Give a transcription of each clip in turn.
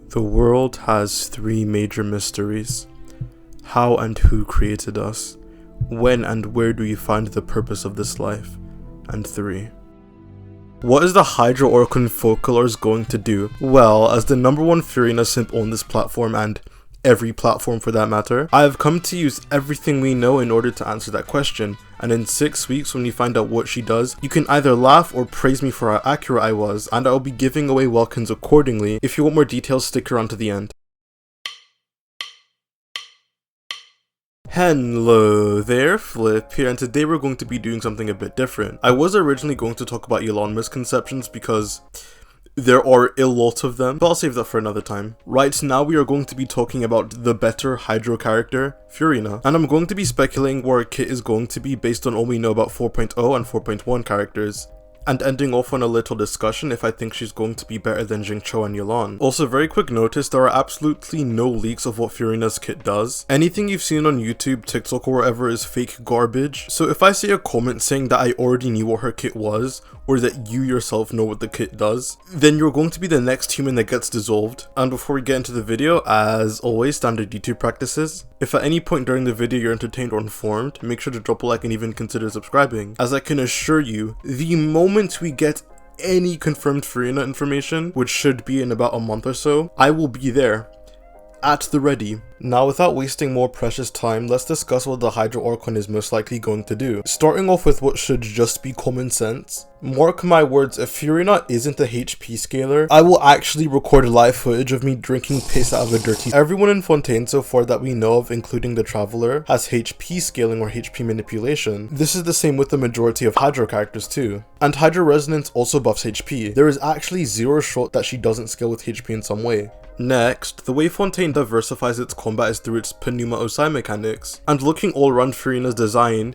The world has three major mysteries. How and who created us? When and where do we find the purpose of this life? And 3. What is the Hydra or KNOW Focalors going to do? Well, as the #1 Furina simp on this platform and every platform for that matter, I have come to use everything we know in order to answer that question, and in 6 weeks when we find out what she does, you can either laugh or praise me for how accurate I was, and I will be giving away welcomes accordingly. If you want more details, stick around to the end. Hello there, Flip here, and today we're going to be doing something a bit different. I was originally going to talk about Elon misconceptions because there are a lot of them, but I'll save that for another time. Right now we are going to be talking about the better Hydro character, Furina, and I'm going to be speculating where her kit is going to be based on all we know about 4.0 and 4.1 characters, and ending off on a little discussion if I think she's going to be better than Jingcho and Yelan. Also, very quick notice, there are absolutely no leaks of what Furina's kit does. Anything you've seen on YouTube, TikTok or wherever is fake garbage, so if I see a comment saying that I already knew what her kit was, or that you yourself know what the kit does, then you're going to be the next human that gets dissolved. And before we get into the video, as always, standard YouTube practices. If at any point during the video you're entertained or informed, make sure to drop a like and even consider subscribing, as I can assure you, the moment we get any confirmed Furina information, which should be in about a month or so, I will be there, at the ready. Now, without wasting more precious time, let's discuss what the Hydra Orcon is most likely going to do. Starting off with what should just be common sense. Mark my words, if Furina isn't a HP scaler, I will actually record live footage of me drinking piss out of a dirty. Everyone in Fontaine so far that we know of, including the Traveler, has HP scaling or HP manipulation. This is the same with the majority of Hydra characters too. And Hydra Resonance also buffs HP. There is actually zero shot that she doesn't scale with HP in some way. Next, the way Fontaine diversifies its combat is through its Pneuma Osai mechanics, and looking all around Furina's design,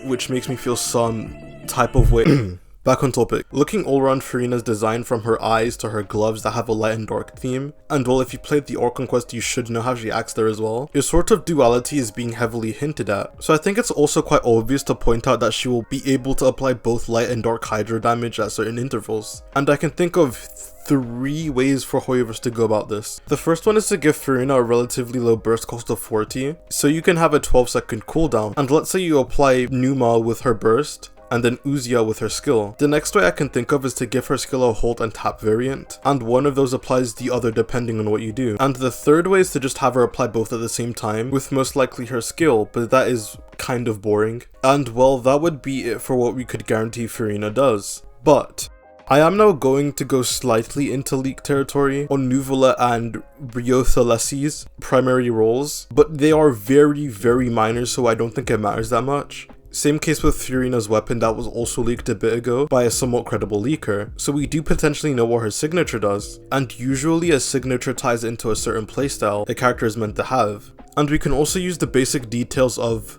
which makes me feel some type of way. Back on topic. Looking all around Furina's design, from her eyes to her gloves that have a light and dark theme, and well, if you played the Orcon quest you should know how she acts there as well, a sort of duality is being heavily hinted at. So I think it's also quite obvious to point out that she will be able to apply both light and dark Hydra damage at certain intervals. And I can think of 3 ways for Hoyoverse to go about this. The first one is to give Furina a relatively low burst cost of 40, so you can have a 12-second cooldown, and let's say you apply Pneuma with her burst, and then Uzia with her skill. The next way I can think of is to give her skill a hold and tap variant, and one of those applies the other depending on what you do. And the third way is to just have her apply both at the same time, with most likely her skill, but that is kind of boring. And well, that would be it for what we could guarantee Furina does. But I am now going to go slightly into leak territory on Nuvola and Briothalesi's primary roles, but they are very minor, so I don't think it matters that much. Same case with Furina's weapon that was also leaked a bit ago by a somewhat credible leaker, so we do potentially know what her signature does, and usually a signature ties into a certain playstyle a character is meant to have. And we can also use the basic details of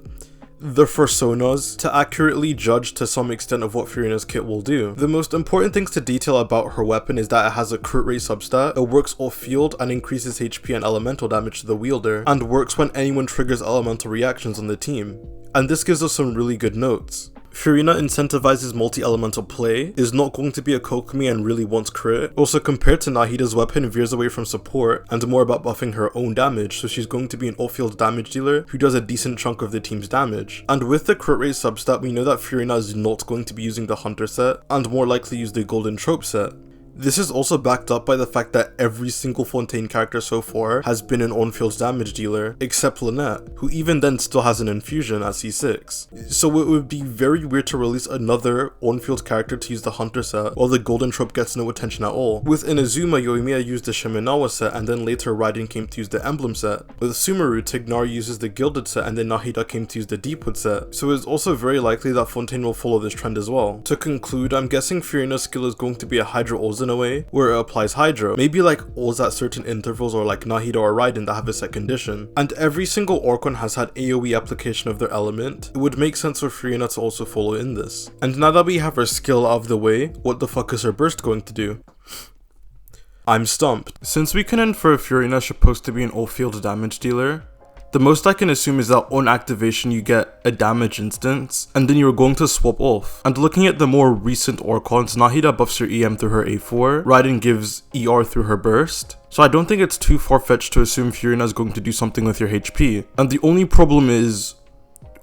the Fursonas to accurately judge to some extent of what Furina's kit will do. The most important things to detail about her weapon is that it has a crit rate substat, it works off field and increases HP and elemental damage to the wielder, and works when anyone triggers elemental reactions on the team. And this gives us some really good notes. Furina incentivizes multi-elemental play, is not going to be a Kokomi and really wants crit. Also, compared to Nahida's weapon, veers away from support and more about buffing her own damage, so she's going to be an off-field damage dealer who does a decent chunk of the team's damage. And with the crit rate substat, we know that Furina is not going to be using the Hunter set, and more likely use the Golden Trope set. This is also backed up by the fact that every single Fontaine character so far has been an on-field damage dealer, except Lynette, who even then still has an infusion at C6. So it would be very weird to release another on-field character to use the Hunter set, while the Golden Trope gets no attention at all. With Inazuma, Yoimiya used the Shimenawa set, and then later Raiden came to use the Emblem set. With Sumeru, Tignar uses the Gilded set, and then Nahida came to use the Deepwood set. So it's also very likely that Fontaine will follow this trend as well. To conclude, I'm guessing Furina's skill is going to be a Hydra Oz in a way, where it applies Hydra, maybe like Oz at certain intervals, or like Nahida or Raiden that have a set condition. And every single Orcon has had AoE application of their element. It would make sense for Furina to also follow in this. And now that we have her skill out of the way, what the fuck is her burst going to do? I'm stumped. Since we can infer Furina is supposed to be an off-field damage dealer, the most I can assume is that on activation you get a damage instance, and then you're going to swap off. And looking at the more recent Orcons, Nahida buffs her EM through her A4, Raiden gives ER through her burst. So I don't think it's too far-fetched to assume Furina is going to do something with your HP. And the only problem is...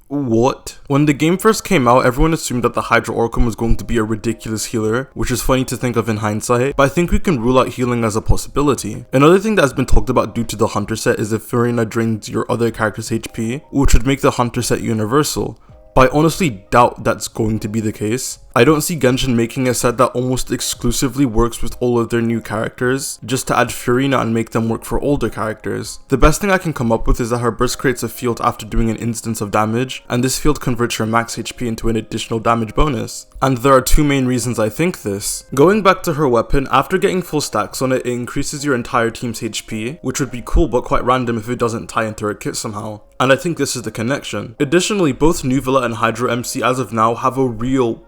what? When the game first came out, everyone assumed that the Hydra Orcon was going to be a ridiculous healer, which is funny to think of in hindsight, but I think we can rule out healing as a possibility. Another thing that has been talked about due to the Hunter set is if Furina drains your other character's HP, which would make the Hunter set universal. But I honestly doubt that's going to be the case. I don't see Genshin making a set that almost exclusively works with all of their new characters, just to add Furina and make them work for older characters. The best thing I can come up with is that her burst creates a field after doing an instance of damage, and this field converts her max HP into an additional damage bonus. And there are two main reasons I think this. Going back to her weapon, after getting full stacks on it, it increases your entire team's HP, which would be cool but quite random if it doesn't tie into her kit somehow. And I think this is the connection. Additionally, both Nuvela and Hydro MC as of now have a real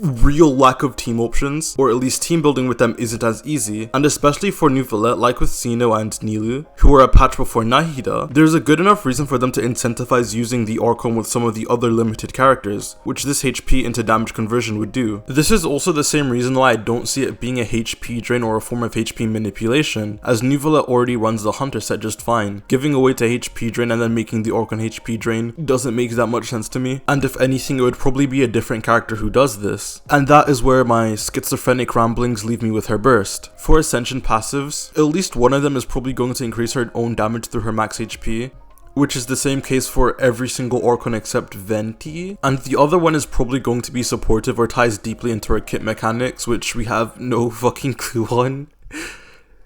lack of team options, or at least team building with them isn't as easy, and especially for Nuvela, like with Sino and Nilu, who were a patch before Nahida, there's a good enough reason for them to incentivize using the Orcon with some of the other limited characters, which this HP into damage conversion would do. This is also the same reason why I don't see it being a HP drain or a form of HP manipulation, as Nuvela already runs the Hunter set just fine. Giving away to HP drain and then making the Orcon HP drain doesn't make that much sense to me, and if anything it would probably be a different character who does this. And that is where my schizophrenic ramblings leave me with her burst. For Ascension passives, at least one of them is probably going to increase her own damage through her max HP, which is the same case for every single Orcon except Venti, and the other one is probably going to be supportive or ties deeply into her kit mechanics, which we have no fucking clue on.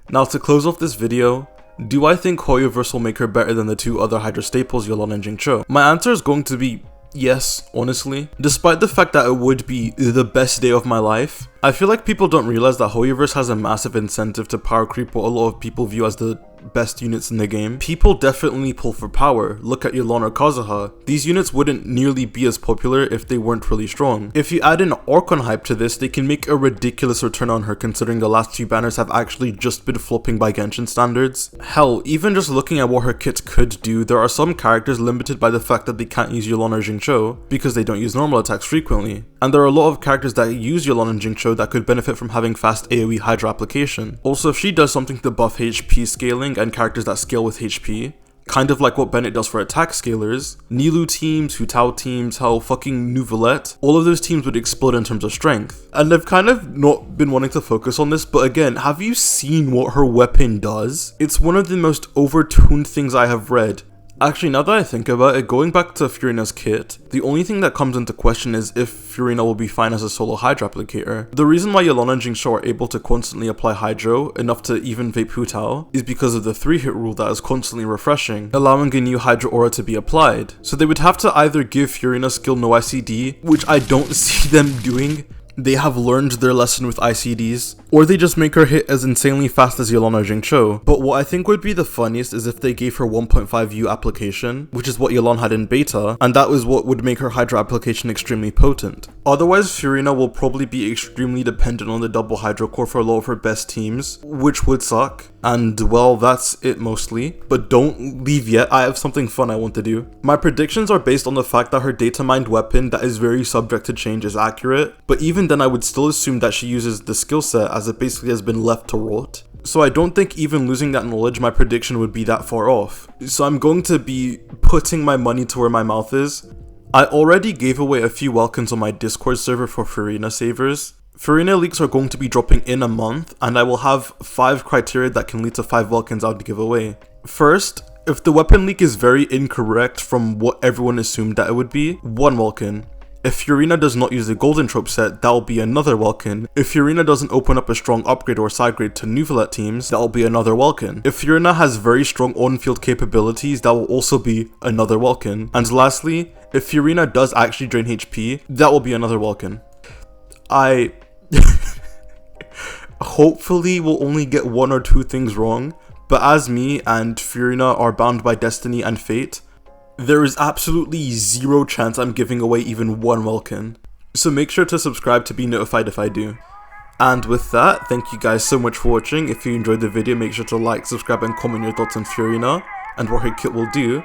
Now to close off this video, do I think Hoyoverse will make her better than the two other Hydra staples, Yelan and Jingcho? My answer is going to be yes, honestly. Despite the fact that it would be the best day of my life, I feel like people don't realize that Hoyoverse has a massive incentive to power creep what a lot of people view as the best units in the game. People definitely pull for power. Look at Yelan or Kazuha. These units wouldn't nearly be as popular if they weren't really strong. If you add an Orcon hype to this, they can make a ridiculous return on her considering the last two banners have actually just been flopping by Genshin standards. Hell, even just looking at what her kit could do, there are some characters limited by the fact that they can't use Yelan or Jingcho because they don't use normal attacks frequently. And there are a lot of characters that use Yelan and Jingcho that could benefit from having fast AoE Hydra application. Also, if she does something to buff HP scaling and characters that scale with HP, kind of like what Bennett does for attack scalers, Nilu teams, Hu Tao teams, hell fucking Nuvelette, all of those teams would explode in terms of strength. And I've kind of not been wanting to focus on this, but again, have you seen what her weapon does? It's one of the most overtuned things I have read. Actually, now that I think about it, going back to Furina's kit, the only thing that comes into question is if Furina will be fine as a solo Hydra applicator. The reason why Yelan and Jingcho are able to constantly apply Hydro, enough to even vape Hu Tao, is because of the 3-hit rule that is constantly refreshing, allowing a new Hydra aura to be applied. So they would have to either give Furina skill no ICD, which I don't see them doing. They have learned their lesson with ICDs, or they just make her hit as insanely fast as Yelan or Jingcho. But what I think would be the funniest is if they gave her 1.5U application, which is what Yelan had in beta, and that was what would make her Hydra application extremely potent. Otherwise, Furina will probably be extremely dependent on the double Hydro core for a lot of her best teams, which would suck. And well, that's it mostly. But don't leave yet, I have something fun I want to do. My predictions are based on the fact that her data mined weapon that is very subject to change is accurate, but even then I would still assume that she uses the skill set as it basically has been left to rot. So I don't think even losing that knowledge, my prediction would be that far off. So I'm going to be putting my money to where my mouth is. I already gave away a few welcomes on my Discord server for Furina savers. Furina leaks are going to be dropping in a month, and I will have 5 criteria that can lead to 5 welcomes I'll give away. First, if the weapon leak is very incorrect from what everyone assumed that it would be, 1 welcome. If Furina does not use the golden trope set, that will be another welcome. If Furina doesn't open up a strong upgrade or side grade to Nuvelette teams, that will be another welcome. If Furina has very strong on-field capabilities, that will also be another welcome. And lastly, if Furina does actually drain HP, that will be another welcome. I hopefully will only get 1 or 2 things wrong, but as me and Furina are bound by destiny and fate, there is absolutely 0 chance I'm giving away even 1 welcome. So make sure to subscribe to be notified if I do. And with that, thank you guys so much for watching. If you enjoyed the video, make sure to like, subscribe and comment your thoughts on Furina and what her kit will do.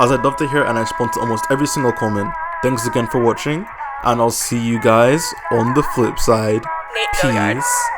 as I'd love to hear and I respond to almost every single comment. Thanks again for watching, and I'll see you guys on the flip side. Peace.